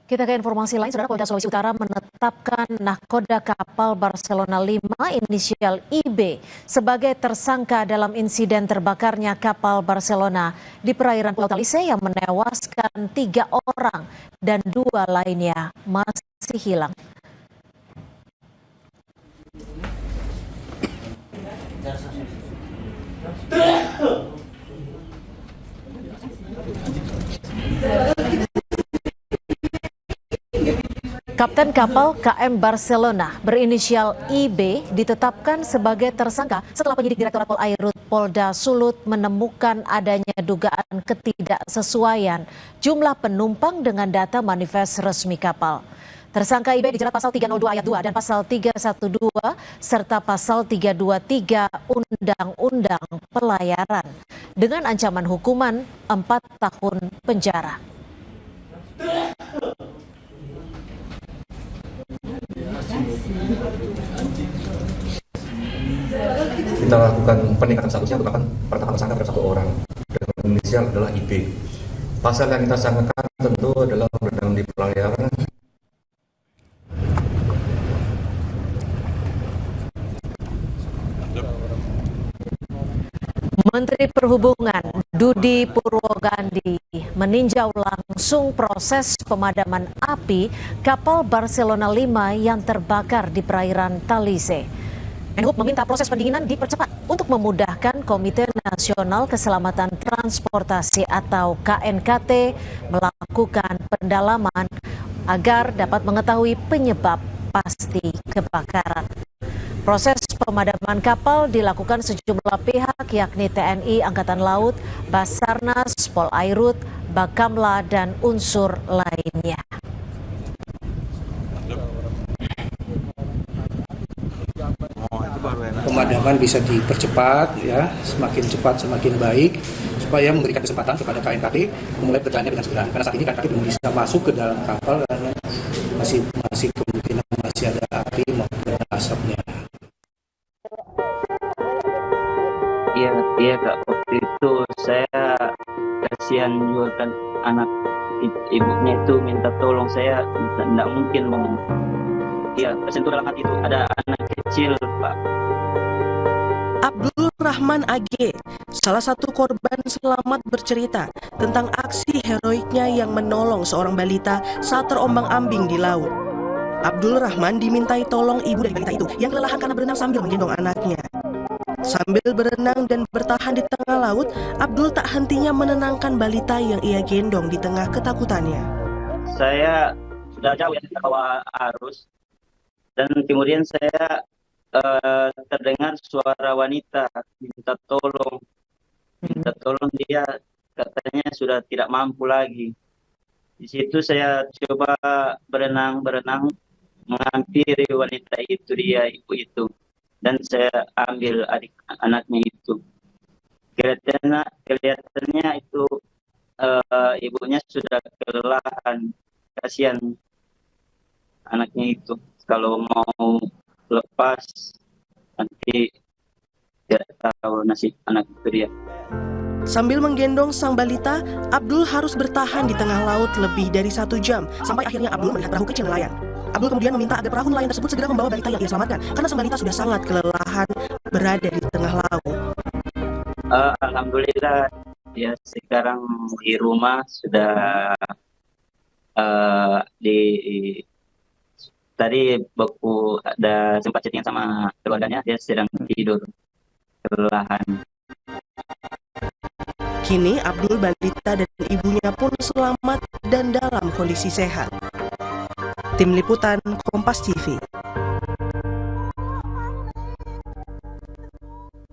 Kita ke informasi lain, Saudara. Polda Sulawesi Utara menetapkan nahkoda kapal Barcelona 5 inisial IB sebagai tersangka dalam insiden terbakarnya kapal Barcelona di perairan Pulau Talise yang menewaskan 3 orang dan 2 lainnya masih hilang. Kapten kapal KM Barcelona berinisial IB ditetapkan sebagai tersangka setelah penyidik Direktorat Polairut Polda Sulut menemukan adanya dugaan ketidaksesuaian jumlah penumpang dengan data manifest resmi kapal. Tersangka IB dijerat pasal 302 ayat 2 dan pasal 312 serta pasal 323 Undang-Undang Pelayaran dengan ancaman hukuman 4 tahun penjara. Kita lakukan peningkatan statusnya untuk penetapan tersangka terhadap 1 orang dengan inisial adalah IB. Pasal yang kita sangkakan tentu adalah Undang-Undang di Pelayaran. Menteri Perhubungan Dudi Purwogandhi meninjau langsung proses pemadaman api kapal Barcelona 5 yang terbakar di perairan Talise. Menhub meminta proses pendinginan dipercepat untuk memudahkan Komite Nasional Keselamatan Transportasi atau KNKT melakukan pendalaman agar dapat mengetahui penyebab pasti kebakaran. Proses pemadaman kapal dilakukan sejumlah pihak yakni TNI Angkatan Laut, Basarnas, Polairut, Bakamla, dan unsur lainnya. Pemadaman bisa dipercepat, ya, semakin cepat semakin baik, supaya memberikan kesempatan kepada KNKT memulai pekerjaannya dengan segera. Karena saat ini KNKT belum bisa masuk ke dalam kapal karena masih kemungkinan masih ada api maupun asapnya. Iya Kak, waktu itu saya kasihan juga kan, anak ibunya itu minta tolong, saya tidak mungkin mau. Iya, tersentuh dalam hati itu, ada anak kecil Pak. Abdul Rahman AG, salah satu korban selamat, bercerita tentang aksi heroiknya yang menolong seorang balita saat terombang-ambing di laut. Abdul Rahman dimintai tolong ibu dari balita itu yang kelelahan karena berenang sambil menggendong anaknya. Sambil berenang dan bertahan di tengah laut, Abdul tak hentinya menenangkan balita yang ia gendong di tengah ketakutannya. Saya sudah jauh ya di bawah arus, dan kemudian saya terdengar suara wanita minta tolong. Dia katanya sudah tidak mampu lagi. Di situ saya coba berenang menghampiri wanita itu, dia ibu itu, dan saya ambil anaknya itu. Kelihatannya itu ibunya sudah kelelahan. Kasihan anaknya itu, kalau mau lepas nanti tidak tahu nasib anak itu dia. Sambil menggendong sang balita, Abdul harus bertahan di tengah laut lebih dari 1 jam sampai akhirnya Abdul melihat perahu kecil nelayan. Abdul kemudian meminta agar perahu nelayan tersebut segera membawa balita yang ia selamatkan karena sang balita sudah sangat kelelahan berada di tengah laut. Alhamdulillah ya, sekarang di rumah sudah tadi baku ada sempat chatting sama keluarganya, dia sedang tidur kelelahan. Kini Abdul, balita, dan ibunya pun selamat dan dalam kondisi sehat. Tim Liputan Kompas TV.